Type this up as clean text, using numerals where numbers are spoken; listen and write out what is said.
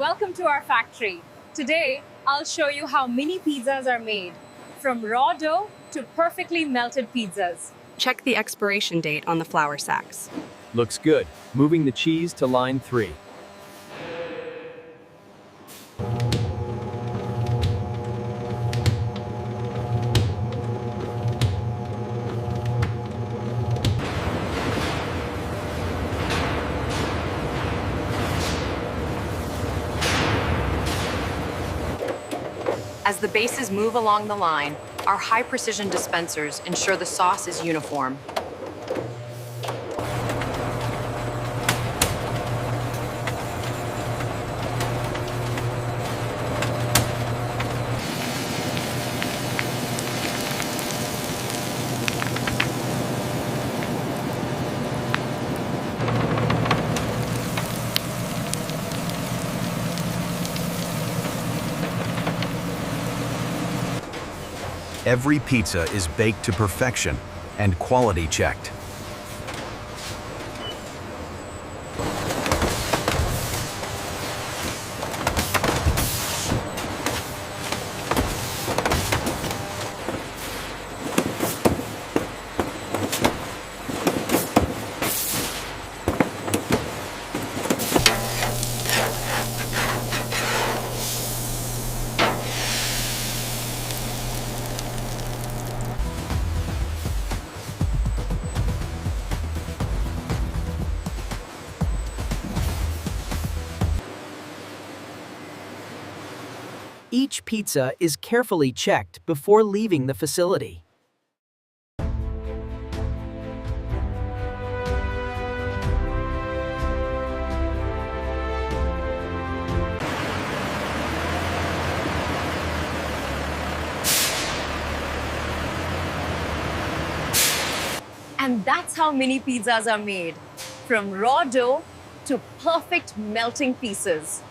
Welcome to our factory. Today, I'll show you how mini pizzas are made, from raw dough to perfectly melted pizzas. Check the expiration date on the flour sacks. Looks good. Moving the cheese to line 3. As the bases move along the line, our high-precision dispensers ensure the sauce is uniform. Every pizza is baked to perfection and quality checked. Each pizza is carefully checked before leaving the facility. And that's how mini pizzas are made, from raw dough to perfect melting pieces.